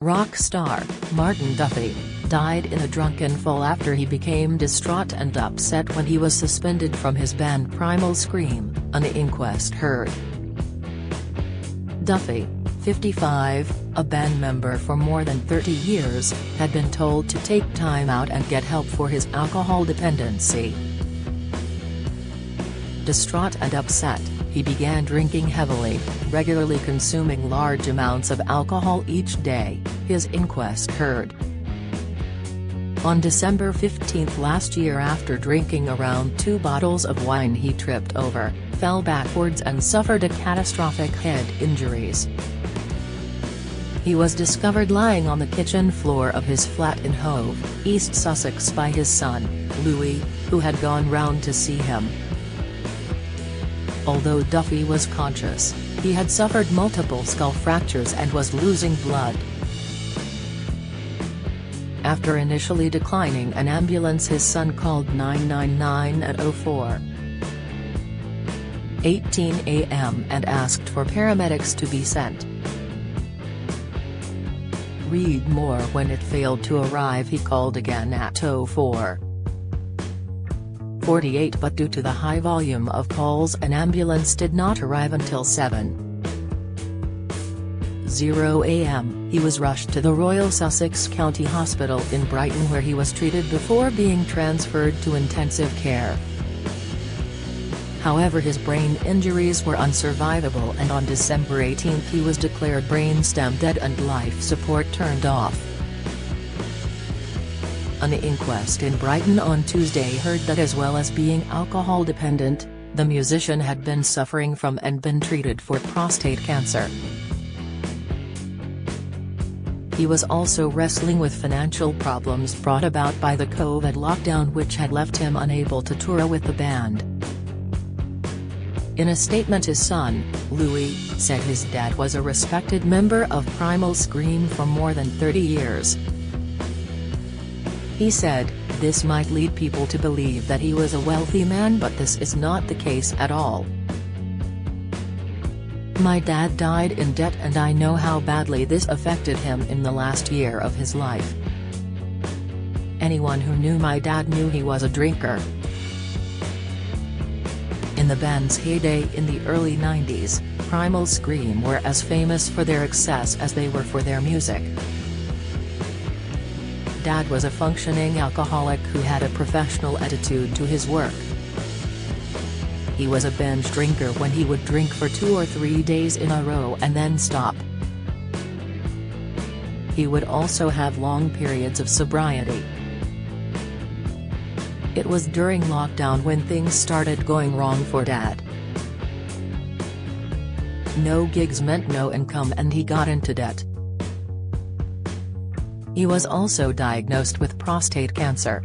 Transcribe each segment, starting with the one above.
Rock star, Martin Duffy, died in a drunken fall after he became distraught and upset when he was suspended from his band Primal Scream, an inquest heard. Duffy, 55, a band member for more than 30 years, had been told to take time out and get help for his alcohol dependency. Distraught and upset, he began drinking heavily, regularly consuming large amounts of alcohol each day, his inquest heard. On December 15 last year, after drinking around 2 bottles of wine, he tripped over, fell backwards and suffered a catastrophic head injuries. He was discovered lying on the kitchen floor of his flat in Hove, East Sussex by his son, Louis, who had gone round to see him. Although Duffy was conscious, he had suffered multiple skull fractures and was losing blood. After initially declining an ambulance, his son called 999 at 04:18 a.m. and asked for paramedics to be sent. Read more. When it failed to arrive, he called again at 04:48, but due to the high volume of calls, an ambulance did not arrive until 7:00 a.m. He was rushed to the Royal Sussex County Hospital in Brighton, where he was treated before being transferred to intensive care. However, his brain injuries were unsurvivable, and on December 18 he was declared brainstem dead and life support turned off. An inquest in Brighton on Tuesday heard that as well as being alcohol dependent, the musician had been suffering from and been treated for prostate cancer. He was also wrestling with financial problems brought about by the COVID lockdown, which had left him unable to tour with the band. In a statement, his son, Louis, said his dad was a respected member of Primal Scream for more than 30 years. He said, "This might lead people to believe that he was a wealthy man, but this is not the case at all. My dad died in debt, and I know how badly this affected him in the last year of his life. Anyone who knew my dad knew he was a drinker." In the band's heyday in the early 90s, Primal Scream were as famous for their excess as they were for their music. Dad was a functioning alcoholic who had a professional attitude to his work. He was a binge drinker when he would drink for 2 or 3 days in a row and then stop. He would also have long periods of sobriety. It was during lockdown when things started going wrong for Dad. No gigs meant no income, and he got into debt. He was also diagnosed with prostate cancer.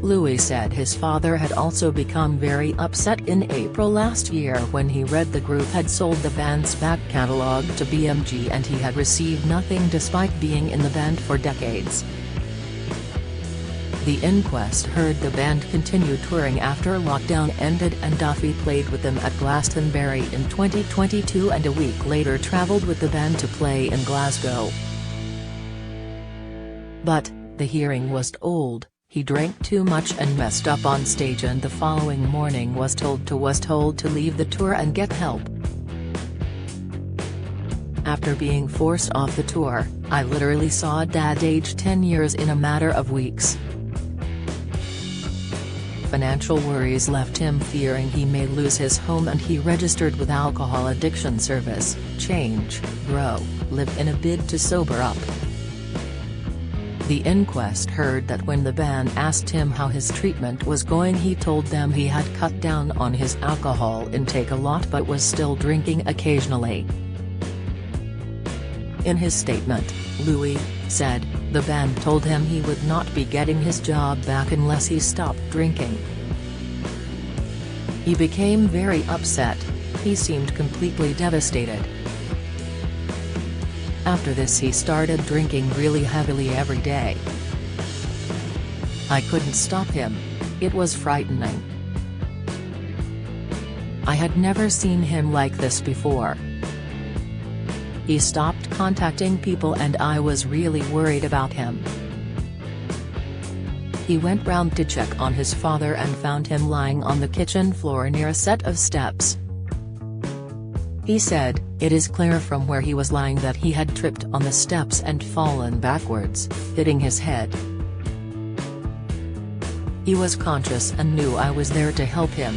Louis said his father had also become very upset in April last year when he read the group had sold the band's back catalogue to BMG and he had received nothing despite being in the band for decades. The inquest heard the band continued touring after lockdown ended, and Duffy played with them at Glastonbury in 2022 and a week later travelled with the band to play in Glasgow. But, the hearing was old. He drank too much and messed up on stage, and the following morning was told to leave the tour and get help. After being forced off the tour, I literally saw Dad age 10 years in a matter of weeks. Financial worries left him fearing he may lose his home, and he registered with Alcohol Addiction Service, Change, Grow, Live in a bid to sober up. The inquest heard that when the band asked him how his treatment was going, he told them he had cut down on his alcohol intake a lot but was still drinking occasionally. In his statement, Louis said, the band told him he would not be getting his job back unless he stopped drinking. He became very upset. He seemed completely devastated. After this he started drinking really heavily every day. I couldn't stop him. It was frightening. I had never seen him like this before. He stopped contacting people and I was really worried about him. He went round to check on his father and found him lying on the kitchen floor near a set of steps. He said, "It is clear from where he was lying that he had tripped on the steps and fallen backwards, hitting his head. He was conscious and knew I was there to help him."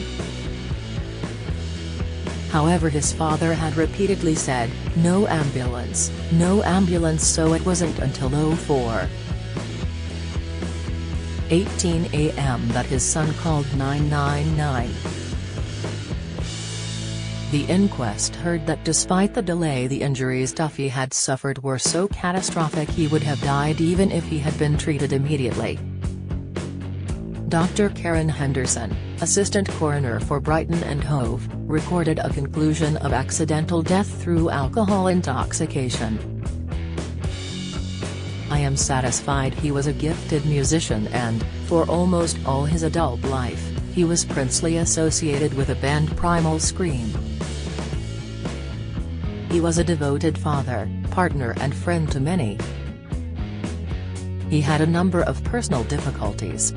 However, his father had repeatedly said, no ambulance, so it wasn't until 4:18 a.m. that his son called 999. The inquest heard that despite the delay, the injuries Duffy had suffered were so catastrophic he would have died even if he had been treated immediately. Dr. Karen Henderson, assistant coroner for Brighton and Hove, recorded a conclusion of accidental death through alcohol intoxication. "I am satisfied he was a gifted musician and, for almost all his adult life, he was princely associated with the band Primal Scream. He was a devoted father, partner and friend to many. He had a number of personal difficulties.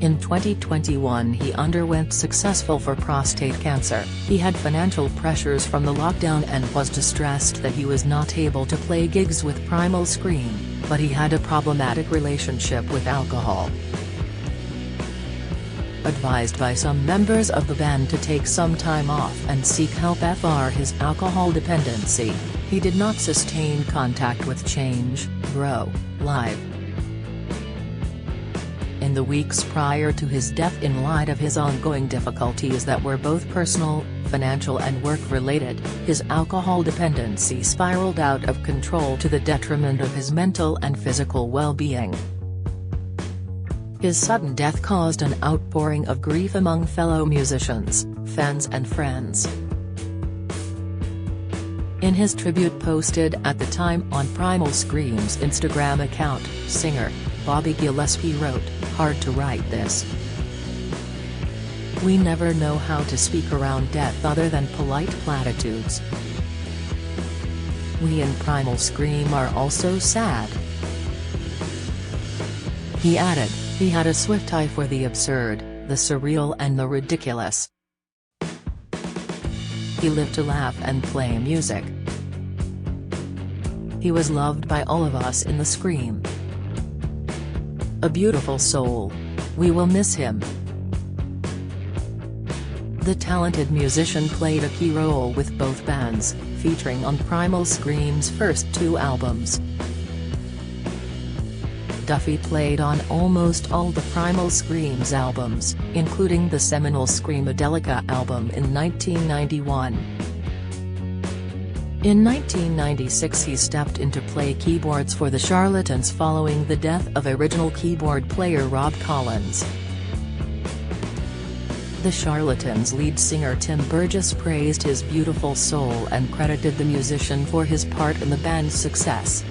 In 2021 he underwent successful for prostate cancer, he had financial pressures from the lockdown and was distressed that he was not able to play gigs with Primal Scream, but he had a problematic relationship with alcohol. Advised by some members of the band to take some time off and seek help for his alcohol dependency, he did not sustain contact with Change, Grow, Live. In the weeks prior to his death, in light of his ongoing difficulties that were both personal, financial and work-related, his alcohol dependency spiraled out of control to the detriment of his mental and physical well-being. His sudden death caused an outpouring of grief among fellow musicians, fans and friends. In his tribute posted at the time on Primal Scream's Instagram account, singer Bobby Gillespie wrote, "Hard to write this. We never know how to speak around death other than polite platitudes. We in Primal Scream are also sad." He added, he had a swift eye for the absurd, the surreal and the ridiculous. He lived to laugh and play music. He was loved by all of us in the Scream. A beautiful soul. We will miss him. The talented musician played a key role with both bands, featuring on Primal Scream's first 2 albums. Duffy played on almost all the Primal Scream's albums, including the seminal Screamadelica album in 1991. In 1996 he stepped in to play keyboards for the Charlatans following the death of original keyboard player Rob Collins. The Charlatans' lead singer Tim Burgess praised his beautiful soul and credited the musician for his part in the band's success.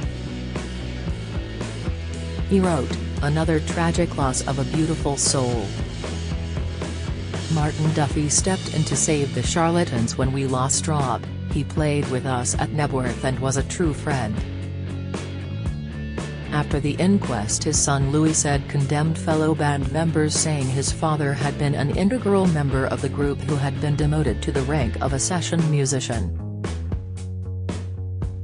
He wrote, "Another tragic loss of a beautiful soul. Martin Duffy stepped in to save the Charlatans when we lost Rob. He played with us at Nebworth and was a true friend." After the inquest, his son Louis said condemned fellow band members, saying his father had been an integral member of the group who had been demoted to the rank of a session musician.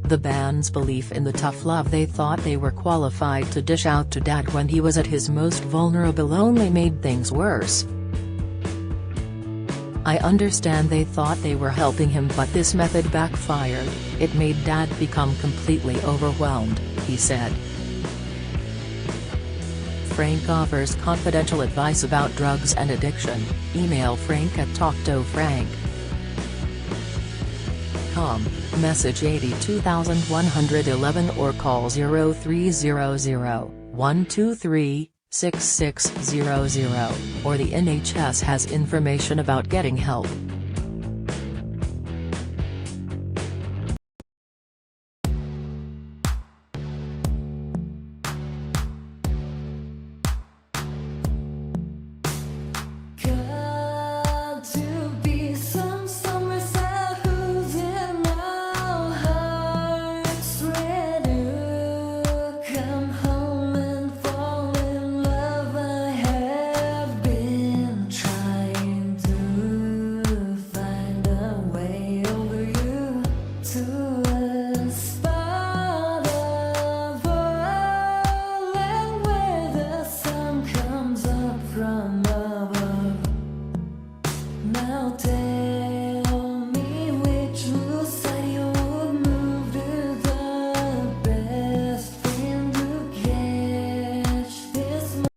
The band's belief in the tough love they thought they were qualified to dish out to Dad when he was at his most vulnerable only made things worse. "I understand they thought they were helping him, but this method backfired. It made Dad become completely overwhelmed," he said. Frank offers confidential advice about drugs and addiction. Email frank@talkToFrank.com, message 82111 or call 0300-123-6600, or the NHS has information about getting help. Got to be somewhere, who's in our heart. notte